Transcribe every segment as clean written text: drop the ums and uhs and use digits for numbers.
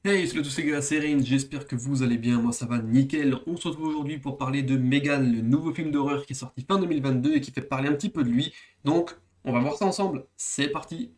Hey, salut à tous les gars, c'est Rin, j'espère que vous allez bien, moi ça va nickel. On se retrouve aujourd'hui pour parler de Megan, le nouveau film d'horreur qui est sorti fin 2022 et qui fait parler un petit peu de lui. Donc, on va voir ça ensemble, c'est parti.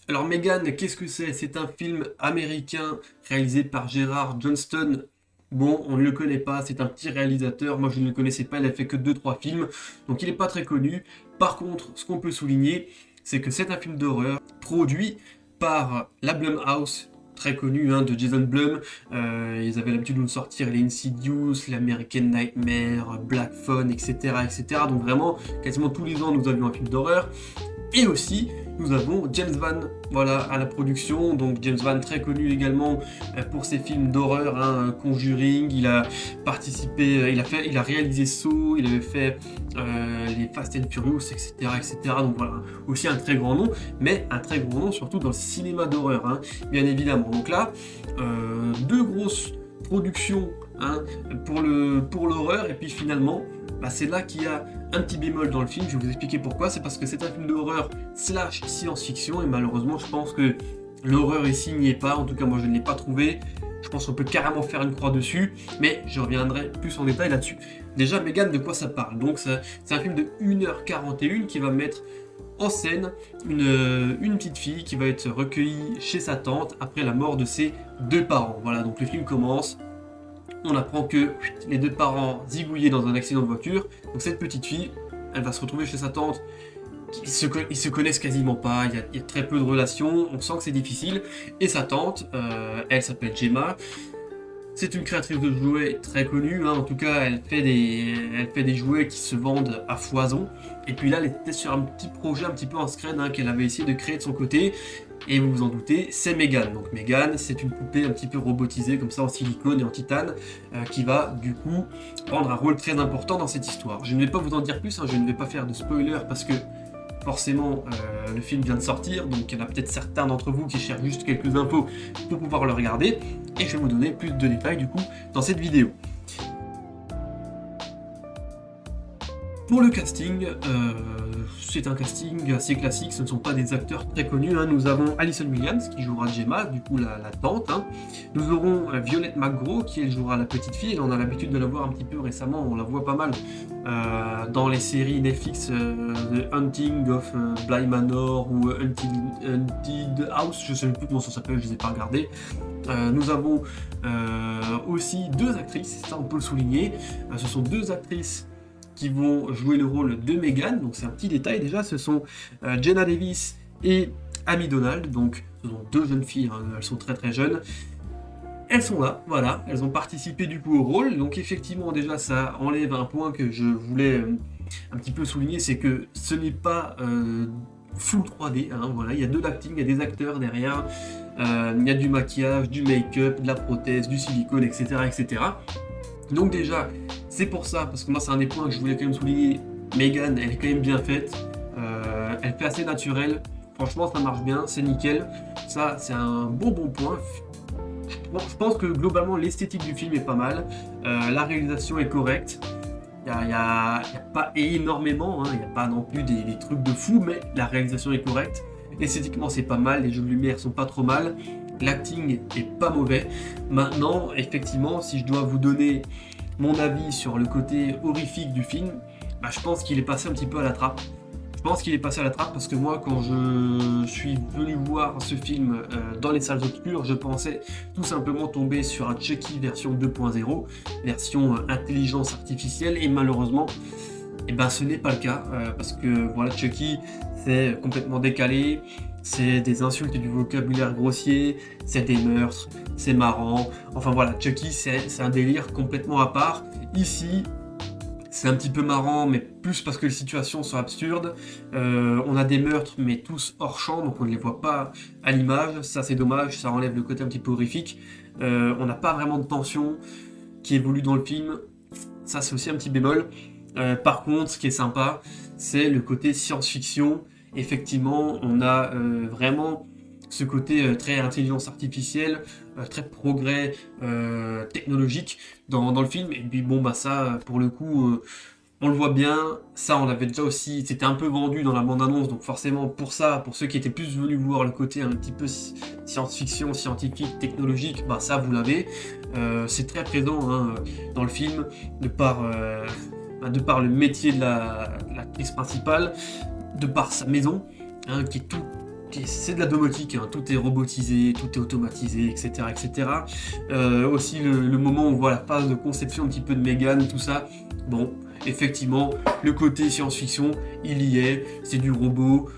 Alors Megan, qu'est-ce que c'est? C'est un film américain réalisé par Gerard Johnston. Bon, on ne le connaît pas, c'est un petit réalisateur, moi je ne le connaissais pas, il a fait que deux trois films, donc il n'est pas très connu. Par contre, ce qu'on peut souligner, c'est que c'est un film d'horreur produit par la Blumhouse, très connu hein, de Jason Blum. Ils avaient l'habitude de nous sortir les Insidious, l'American Nightmare, Black Phone, etc., etc. Donc vraiment, quasiment tous les ans, nous avions un film d'horreur. Et aussi, nous avons James Van, voilà, à la production. Donc James Van, très connu également pour ses films d'horreur, hein, Conjuring. Il a participé, il a réalisé Saw, il avait fait les Fast and Furious, etc., etc. Donc voilà, aussi un très grand nom, mais un très grand nom surtout dans le cinéma d'horreur, hein, bien évidemment. Donc là, deux grosses productions hein, pour l'horreur, et puis finalement, bah, c'est là qu'il y a un petit bémol dans le film, je vais vous expliquer pourquoi. C'est parce que c'est un film d'horreur slash science-fiction, et malheureusement je pense que l'horreur ici n'y est pas, en tout cas moi je ne l'ai pas trouvé. Je pense qu'on peut carrément faire une croix dessus, mais je reviendrai plus en détail là-dessus. Déjà, Megan, de quoi ça parle? Donc c'est un film de 1h41 qui va mettre en scène une petite fille qui va être recueillie chez sa tante après la mort de ses deux parents. Voilà, donc le film commence, on apprend que les deux parents zigouillaient dans un accident de voiture. Donc cette petite fille, elle va se retrouver chez sa tante. Ils se connaissent quasiment pas, il y a très peu de relations, on sent que c'est difficile. Et sa tante, elle s'appelle Gemma. C'est une créatrice de jouets très connue, hein. En tout cas elle fait des jouets qui se vendent à foison. Et puis là elle était sur un petit projet un petit peu en scred hein, qu'elle avait essayé de créer de son côté. Et vous vous en doutez, c'est Megan. Donc Megan, c'est une poupée un petit peu robotisée comme ça en silicone et en titane qui va du coup prendre un rôle très important dans cette histoire. Je ne vais pas vous en dire plus, hein, je ne vais pas faire de spoiler parce que forcément le film vient de sortir, donc il y en a peut-être certains d'entre vous qui cherchent juste quelques infos pour pouvoir le regarder, et je vais vous donner plus de détails du coup dans cette vidéo. Pour le casting, c'est un casting assez classique, ce ne sont pas des acteurs très connus, hein. Nous avons Alison Williams qui jouera Gemma, du coup la tante. Hein. Nous aurons Violette McGraw qui elle jouera la petite fille, et on a l'habitude de la voir un petit peu récemment, on la voit pas mal dans les séries Netflix The Hunting of Bly Manor ou Haunted House, je ne sais plus comment ça s'appelle, je ne les ai pas regardés. Nous avons aussi deux actrices, ça on peut le souligner, ce sont deux actrices qui vont jouer le rôle de Megan. Donc c'est un petit détail déjà, ce sont Jenna Davis et Amy Donald, donc ce sont deux jeunes filles, hein, elles sont très très jeunes. Elles sont là, voilà, elles ont participé du coup au rôle, donc effectivement déjà ça enlève un point que je voulais un petit peu souligner, c'est que ce n'est pas full 3D, hein, voilà, il y a de l'acting, il y a des acteurs derrière, il y a du maquillage, du make-up, de la prothèse, du silicone, etc. etc. Donc déjà, c'est pour ça, parce que moi c'est un des points que je voulais quand même souligner, Megan, elle est quand même bien faite, elle fait assez naturel, franchement ça marche bien, c'est nickel, ça c'est un bon point. Je pense que globalement l'esthétique du film est pas mal, la réalisation est correcte, il y a pas énormément, hein, il n'y a pas non plus des trucs de fou, mais la réalisation est correcte, esthétiquement c'est pas mal, les jeux de lumière sont pas trop mal, l'acting est pas mauvais. Maintenant, effectivement, si je dois vous donner mon avis sur le côté horrifique du film, bah, je pense qu'il est passé un petit peu à la trappe. Je pense qu'il est passé à la trappe parce que moi, quand je suis venu voir ce film dans les salles obscures, je pensais tout simplement tomber sur un Chucky version 2.0, version intelligence artificielle, et malheureusement, eh ben, ce n'est pas le cas, parce que voilà, Chucky, c'est complètement décalé, c'est des insultes et du vocabulaire grossier, c'est des meurtres, c'est marrant, enfin voilà, Chucky, c'est un délire complètement à part. Ici, c'est un petit peu marrant, mais plus parce que les situations sont absurdes. On a des meurtres, mais tous hors champ, donc on ne les voit pas à l'image. Ça, c'est dommage, ça enlève le côté un petit peu horrifique. On n'a pas vraiment de tension qui évolue dans le film. Ça, c'est aussi un petit bémol. Par contre, ce qui est sympa, c'est le côté science-fiction. Effectivement, on a vraiment ce côté très intelligence artificielle, très progrès technologique dans le film. Et puis bon, bah ça, pour le coup, On le voit bien, ça on l'avait déjà aussi, c'était un peu vendu dans la bande-annonce, donc forcément pour ça, pour ceux qui étaient plus venus voir le côté un petit peu science-fiction, scientifique, technologique, bah ça vous l'avez. C'est très présent hein, dans le film, de par le métier de l'actrice principale, de par sa maison, hein, qui est tout. C'est de la domotique, hein, tout est robotisé, tout est automatisé, etc. etc. Aussi le moment où on voit la phase de conception un petit peu de Megan, tout ça. Bon, effectivement, le côté science-fiction, il y est, c'est du robot.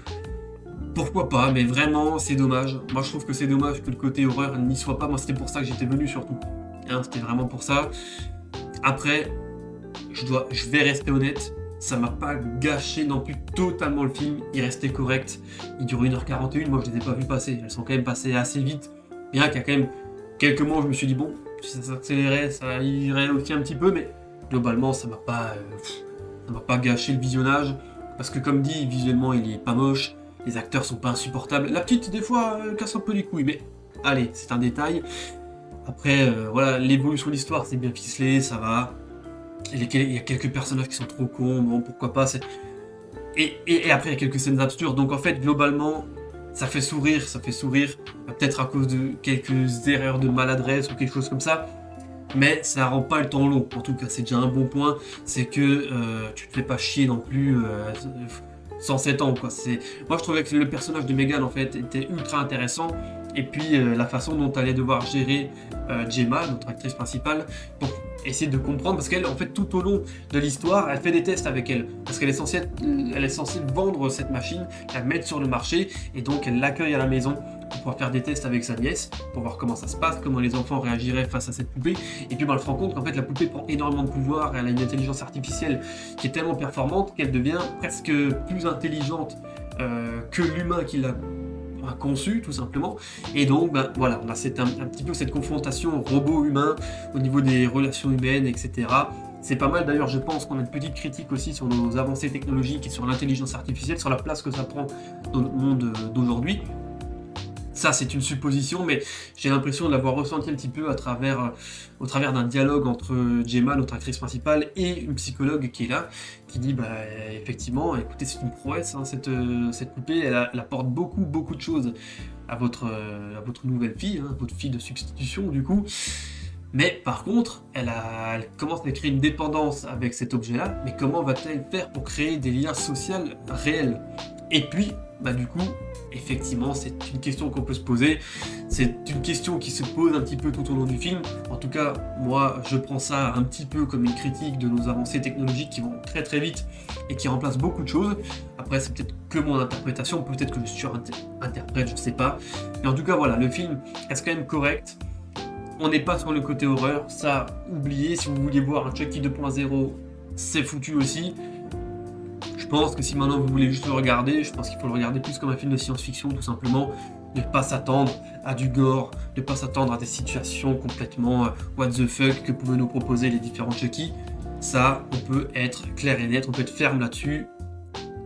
Pourquoi pas, mais vraiment, c'est dommage. Moi, je trouve que c'est dommage que le côté horreur n'y soit pas. Moi, c'était pour ça que j'étais venu surtout. Hein, c'était vraiment pour ça. Après, je vais rester honnête, ça m'a pas gâché non plus totalement le film, il restait correct, il dure 1h41, moi je les ai pas vus passer, elles sont quand même passées assez vite, bien qu'il y a quand même quelques mois où je me suis dit bon, si ça s'accélérait, ça irait aussi un petit peu, mais globalement ça m'a pas gâché le visionnage, parce que comme dit, visuellement il est pas moche, les acteurs sont pas insupportables, la petite des fois elle casse un peu les couilles, mais allez, c'est un détail. Après, voilà, l'évolution de l'histoire c'est bien ficelé, ça va. Il y a quelques personnages qui sont trop cons, bon pourquoi pas. Et après il y a quelques scènes absurdes, donc en fait globalement ça fait sourire, peut-être à cause de quelques erreurs de maladresse ou quelque chose comme ça, mais ça rend pas le temps long, en tout cas c'est déjà un bon point, c'est que tu te fais pas chier non plus 107 ans quoi. Moi je trouvais que le personnage de Megan en fait était ultra intéressant, et puis la façon dont elle allait devoir gérer Gemma, notre actrice principale, pour essayer de comprendre, parce qu'elle en fait tout au long de l'histoire elle fait des tests avec elle, parce qu'elle est censée vendre cette machine, la mettre sur le marché, et donc elle l'accueille à la maison pour pouvoir faire des tests avec sa nièce, pour voir comment ça se passe, comment les enfants réagiraient face à cette poupée, et puis elle se rend compte qu'en fait la poupée prend énormément de pouvoir, elle a une intelligence artificielle qui est tellement performante qu'elle devient presque plus intelligente que l'humain qui l'a conçu tout simplement, et donc ben, voilà, on a un petit peu cette confrontation robot-humain au niveau des relations humaines, etc. C'est pas mal d'ailleurs, je pense qu'on a une petite critique aussi sur nos avancées technologiques et sur l'intelligence artificielle, sur la place que ça prend dans notre monde d'aujourd'hui. Ça, c'est une supposition, mais j'ai l'impression de l'avoir ressenti un petit peu au travers d'un dialogue entre Gemma, notre actrice principale, et une psychologue qui est là, qui dit, bah, effectivement, écoutez, c'est une prouesse, hein, cette poupée, elle apporte beaucoup, beaucoup de choses à votre nouvelle fille, hein, votre fille de substitution, du coup. Mais par contre, elle commence à créer une dépendance avec cet objet-là, mais comment va-t-elle faire pour créer des liens sociaux réels? Et puis, bah du coup, effectivement, c'est une question qu'on peut se poser, c'est une question qui se pose un petit peu tout au long du film. En tout cas, moi, je prends ça un petit peu comme une critique de nos avancées technologiques qui vont très très vite et qui remplacent beaucoup de choses. Après, c'est peut-être que mon interprétation, peut-être que je surinterprète, je sais pas. Mais en tout cas, voilà, le film reste quand même correct. On n'est pas sur le côté horreur, ça, oubliez. Si vous vouliez voir un Chucky 2.0, c'est foutu aussi. Je pense que si maintenant vous voulez juste le regarder, je pense qu'il faut le regarder plus comme un film de science-fiction, tout simplement. Ne pas s'attendre à du gore, ne pas s'attendre à des situations complètement what the fuck que pouvaient nous proposer les différents Chucky. Ça, on peut être clair et net, on peut être ferme là-dessus.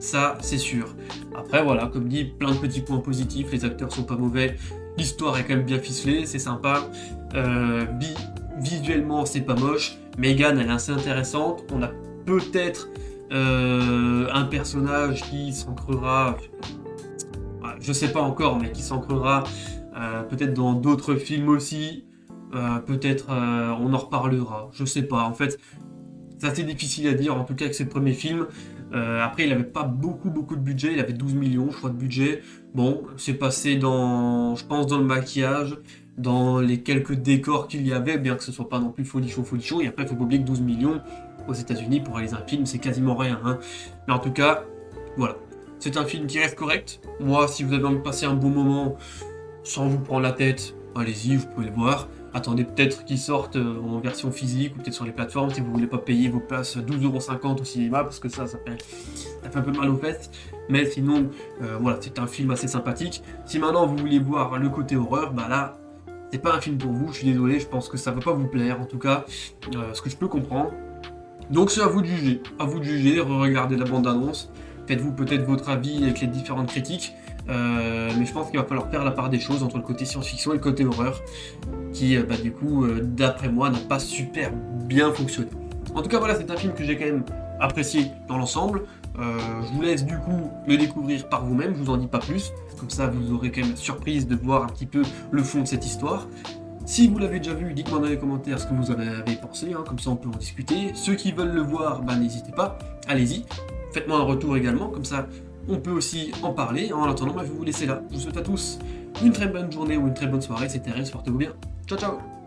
Ça, c'est sûr. Après, voilà, comme dit, plein de petits points positifs, les acteurs sont pas mauvais, l'histoire est quand même bien ficelée, c'est sympa. Visuellement, c'est pas moche. Megan, elle est assez intéressante. On a peut-être un personnage qui s'ancrera, je sais pas encore, mais qui s'ancrera peut-être dans d'autres films aussi. Peut-être on en reparlera, je sais pas. En fait, c'est assez difficile à dire, en tout cas avec ce premier film. Après, il avait pas beaucoup de budget, il avait 12 millions, je crois, de budget. Bon, c'est passé je pense, dans le maquillage, dans les quelques décors qu'il y avait, bien que ce soit pas non plus folichon. Et après, il faut pas oublier que 12 millions aux États-Unis pour réaliser un film, c'est quasiment rien. Hein. Mais en tout cas, voilà. C'est un film qui reste correct. Moi, si vous avez envie de passer un bon moment sans vous prendre la tête, allez-y, vous pouvez le voir. Attendez peut-être qu'il sorte en version physique ou peut-être sur les plateformes si vous voulez pas payer vos places 12,50€ au cinéma, parce que ça fait un peu mal aux fesses. Mais sinon, voilà, c'est un film assez sympathique. Si maintenant vous voulez voir le côté horreur, bah là, c'est pas un film pour vous, je suis désolé, je pense que ça va pas vous plaire, en tout cas, ce que je peux comprendre. Donc c'est à vous de juger, re-regardez la bande-annonce, faites-vous peut-être votre avis avec les différentes critiques, mais je pense qu'il va falloir faire la part des choses entre le côté science-fiction et le côté horreur, qui du coup, d'après moi, n'a pas super bien fonctionné. En tout cas voilà, c'est un film que j'ai quand même apprécié dans l'ensemble. Je vous laisse du coup le découvrir par vous-même, je vous en dis pas plus, comme ça vous aurez quand même la surprise de voir un petit peu le fond de cette histoire. Si vous l'avez déjà vu, dites-moi dans les commentaires ce que vous en avez pensé, hein, comme ça on peut en discuter. Ceux qui veulent le voir, bah, n'hésitez pas, allez-y. Faites-moi un retour également, comme ça on peut aussi en parler. En attendant, bah, je vais vous laisser là. Je vous souhaite à tous une très bonne journée ou une très bonne soirée, c'était RS, portez-vous bien. Ciao ciao.